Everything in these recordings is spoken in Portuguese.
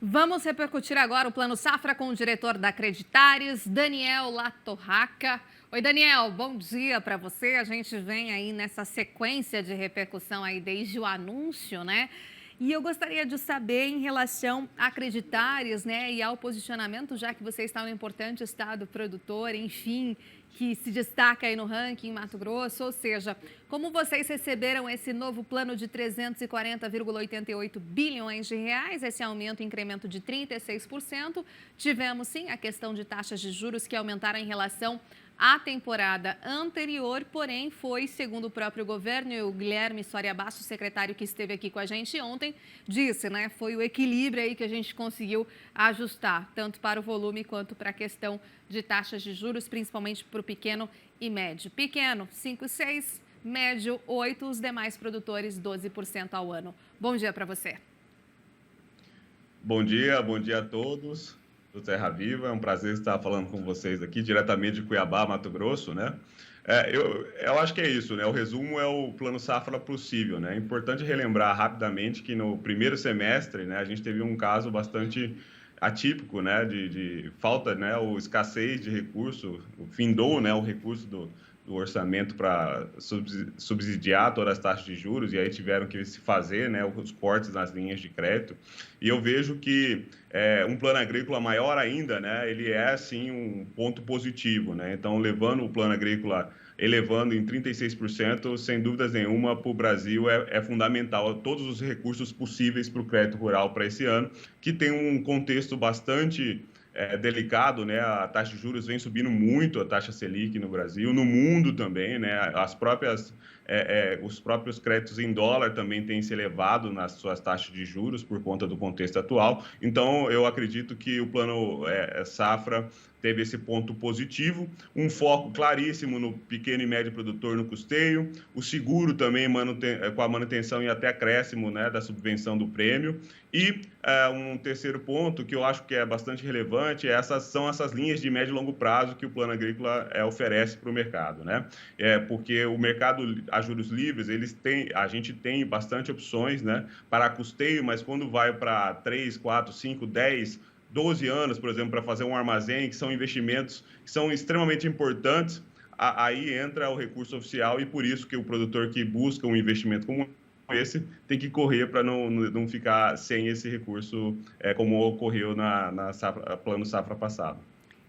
Vamos repercutir agora o Plano Safra com o diretor da Creditares, Daniel Latorraca. Oi, Daniel, bom dia para você. A gente vem aí nessa sequência de repercussão aí desde o anúncio, né? E eu gostaria de saber em relação a Creditares, né, e ao posicionamento, já que você está no importante estado produtor, enfim, que se destaca aí no ranking em Mato Grosso, ou seja, como vocês receberam esse novo plano de 340,88 bilhões de reais, esse aumento, incremento de 36%, tivemos sim a questão de taxas de juros que aumentaram em relação à temporada anterior, porém foi, segundo o próprio governo, e o Guilherme Soria Basso, secretário que esteve aqui com a gente ontem, disse, né, foi o equilíbrio aí que a gente conseguiu ajustar, tanto para o volume quanto para a questão de taxas de juros, principalmente para o pequeno e médio. Pequeno, 5,6%, médio, 8%, os demais produtores, 12% ao ano. Bom dia para você. Bom dia a todos do Terra Viva. É um prazer estar falando com vocês aqui, diretamente de Cuiabá, Mato Grosso, né? Eu acho que é isso, né? O resumo é o Plano Safra Possível, né? É importante relembrar rapidamente que no primeiro semestre, né, a gente teve um caso bastante atípico, né, de falta, né, ou escassez de recurso, findou, né, o recurso do orçamento para subsidiar todas as taxas de juros, e aí tiveram que se fazer, né, os cortes nas linhas de crédito. E eu vejo que um plano agrícola maior ainda, né, ele é, sim, um ponto positivo, né? Então, levando o plano agrícola, elevando em 36%, sem dúvidas nenhuma, para o Brasil é fundamental todos os recursos possíveis para o crédito rural para esse ano, que tem um contexto bastante delicado, né? A taxa de juros vem subindo muito, a taxa Selic no Brasil, no mundo também, né? Os próprios créditos em dólar também têm se elevado nas suas taxas de juros por conta do contexto atual. Então, eu acredito que o plano Safra teve esse ponto positivo, um foco claríssimo no pequeno e médio produtor no custeio, o seguro também com a manutenção e até acréscimo, né, da subvenção do prêmio, e um terceiro ponto que eu acho que é bastante relevante são essas linhas de médio e longo prazo que o Plano Agrícola oferece para o mercado, né? Porque o mercado a juros livres, a gente tem bastante opções, né, para custeio, mas quando vai para 3, 4, 5, 10, 12 anos, por exemplo, para fazer um armazém, que são investimentos que são extremamente importantes, aí entra o recurso oficial, e por isso que o produtor que busca um investimento como esse tem que correr para não ficar sem esse recurso, como ocorreu na Plano Safra passado.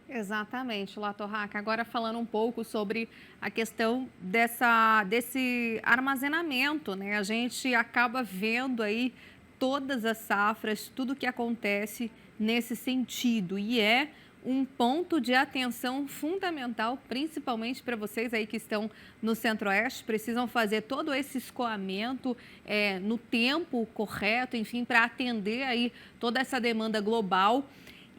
Exatamente, Latorraca. Agora falando um pouco sobre a questão desse armazenamento, né? A gente acaba vendo aí todas as safras, tudo que acontece nesse sentido, e é um ponto de atenção fundamental, principalmente para vocês aí que estão no Centro-Oeste, precisam fazer todo esse escoamento no tempo correto, enfim, para atender aí toda essa demanda global.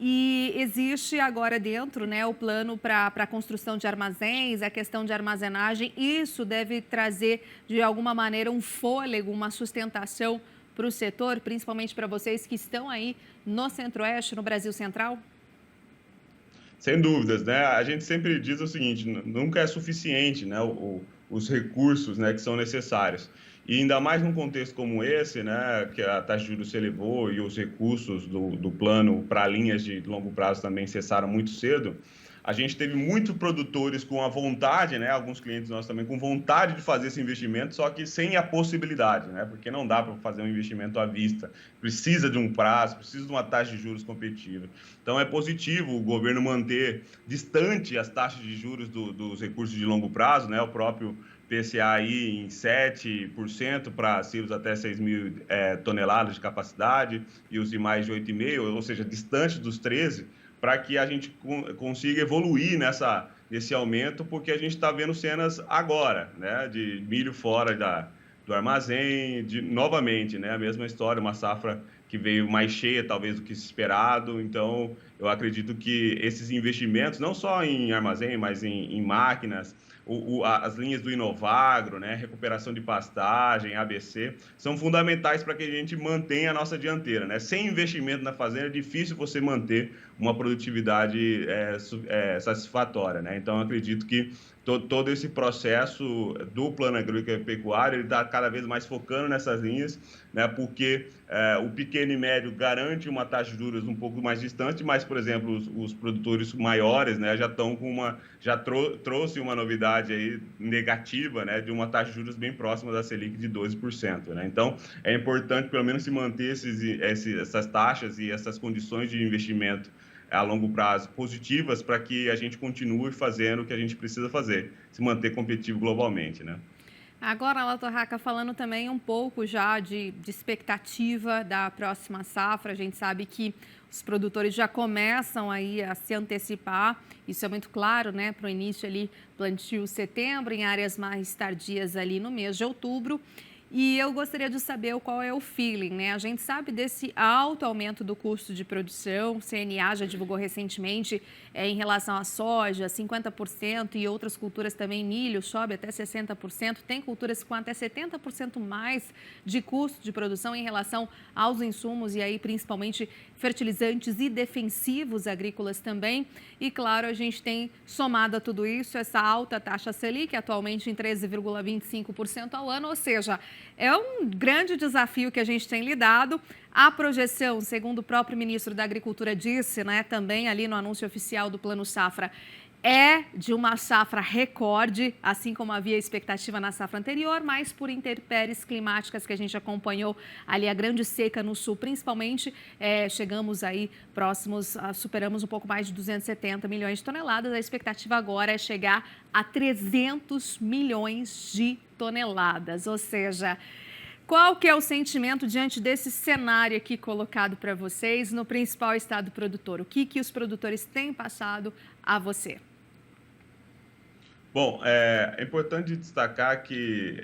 E existe agora dentro, né, o plano para a construção de armazéns, a questão de armazenagem. Isso deve trazer, de alguma maneira, um fôlego, uma sustentação para o setor, principalmente para vocês que estão aí no Centro-Oeste, no Brasil Central? Sem dúvidas, né? A gente sempre diz o seguinte: nunca é suficiente, né, os recursos, né, que são necessários. E ainda mais num contexto como esse, né, que a taxa de juros se elevou e os recursos do plano para linhas de longo prazo também cessaram muito cedo. A gente teve muitos produtores com a vontade, né, alguns clientes nossos também com vontade de fazer esse investimento, só que sem a possibilidade, né, porque não dá para fazer um investimento à vista. Precisa de um prazo, precisa de uma taxa de juros competitiva. Então, é positivo o governo manter distante as taxas de juros dos recursos de longo prazo, né, o próprio PCA aí em 7% para silos até 6 mil toneladas de capacidade e os demais de 8,5%, ou seja, distante dos 13%, para que a gente consiga evoluir nesse aumento, porque a gente está vendo cenas agora, né, de milho fora do armazém, novamente, né, a mesma história, uma safra que veio mais cheia, talvez, do que se esperado. Então, eu acredito que esses investimentos, não só em armazém, mas em máquinas, as linhas do Inovagro, né, recuperação de pastagem, ABC, são fundamentais para que a gente mantenha a nossa dianteira, né? Sem investimento na fazenda é difícil você manter uma produtividade satisfatória, né? Então, acredito que todo esse processo do plano agrícola e pecuário está cada vez mais focando nessas linhas, né? Porque o pequeno e médio garante uma taxa de juros um pouco mais distante, mas, por exemplo, os produtores maiores, né, já estão com trouxe uma novidade aí negativa, né, de uma taxa de juros bem próxima da Selic de 12%, né? Então, é importante pelo menos se manter essas taxas e essas condições de investimento a longo prazo positivas para que a gente continue fazendo o que a gente precisa fazer, se manter competitivo globalmente, né? Agora, La Torraca, falando também um pouco já de expectativa da próxima safra, a gente sabe que os produtores já começam aí a se antecipar, isso é muito claro, né, para o início ali, plantio setembro, em áreas mais tardias ali no mês de outubro. E eu gostaria de saber qual é o feeling, né? A gente sabe desse alto aumento do custo de produção, o CNA já divulgou recentemente em relação à soja, 50% e outras culturas também, milho, sobe até 60%, tem culturas com até 70% mais de custo de produção em relação aos insumos e aí principalmente fertilizantes e defensivos agrícolas também. E claro, a gente tem somado a tudo isso essa alta taxa Selic, atualmente em 13,25% ao ano, ou seja, é um grande desafio que a gente tem lidado. A projeção, segundo o próprio ministro da Agricultura disse, né, também ali no anúncio oficial do Plano Safra, é de uma safra recorde, assim como havia expectativa na safra anterior, mas por intempéries climáticas que a gente acompanhou ali, a grande seca no sul, principalmente, chegamos aí próximos, superamos um pouco mais de 270 milhões de toneladas. A expectativa agora é chegar a 300 milhões de toneladas, ou seja, qual que é o sentimento diante desse cenário aqui colocado para vocês no principal estado produtor? O que os produtores têm passado a você? Bom, é importante destacar que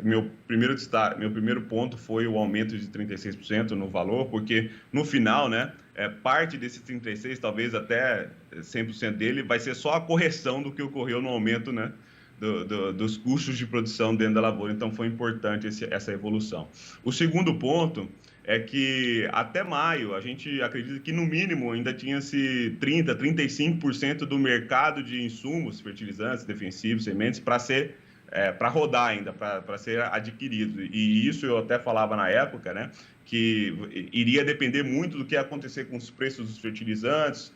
meu primeiro ponto foi o aumento de 36% no valor, porque no final, né, parte desses 36%, talvez até 100% dele, vai ser só a correção do que ocorreu no aumento, né, dos custos de produção dentro da lavoura. Então, foi importante essa evolução. O segundo ponto é que até maio, a gente acredita que no mínimo ainda tinha-se 30%, 35% do mercado de insumos, fertilizantes, defensivos, sementes, para rodar ainda, para ser adquirido. E isso eu até falava na época, né, que iria depender muito do que ia acontecer com os preços dos fertilizantes,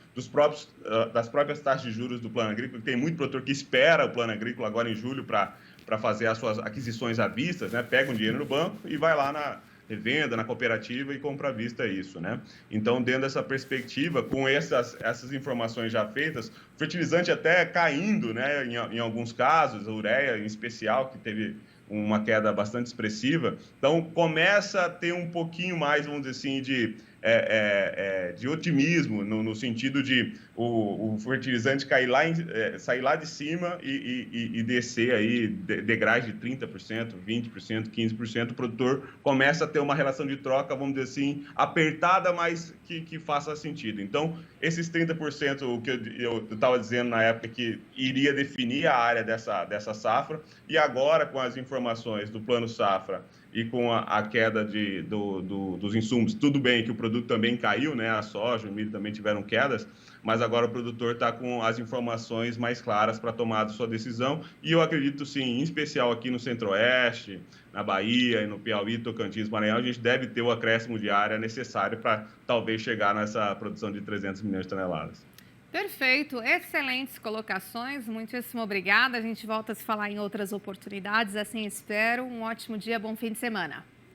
das próprias taxas de juros do plano agrícola. Tem muito produtor que espera o plano agrícola agora em julho para fazer as suas aquisições à vista, né, pega um dinheiro no banco e vai lá na revenda, na cooperativa e compra à vista isso, né? Então, dentro dessa perspectiva, com essas informações já feitas, fertilizante até caindo, né, em alguns casos, a ureia em especial, que teve uma queda bastante expressiva, então começa a ter um pouquinho mais, vamos dizer assim, de otimismo, no sentido de o fertilizante sair lá de cima e descer aí degraus de 30%, 20%, 15%, o produtor começa a ter uma relação de troca, vamos dizer assim, apertada, mas que faça sentido. Então, esses 30%, o que eu estava dizendo na época que iria definir a área dessa safra, e agora com as informações do Plano Safra e com a queda dos insumos, tudo bem que o produto também caiu, né? A soja, o milho também tiveram quedas, mas agora o produtor está com as informações mais claras para tomar a sua decisão. E eu acredito, sim, em especial aqui no Centro-Oeste, na Bahia e no Piauí, Tocantins, Maranhão, a gente deve ter o acréscimo de área necessário para talvez chegar nessa produção de 300 milhões de toneladas. Perfeito, excelentes colocações, muitíssimo obrigada. A gente volta a se falar em outras oportunidades, assim espero. Um ótimo dia, bom fim de semana.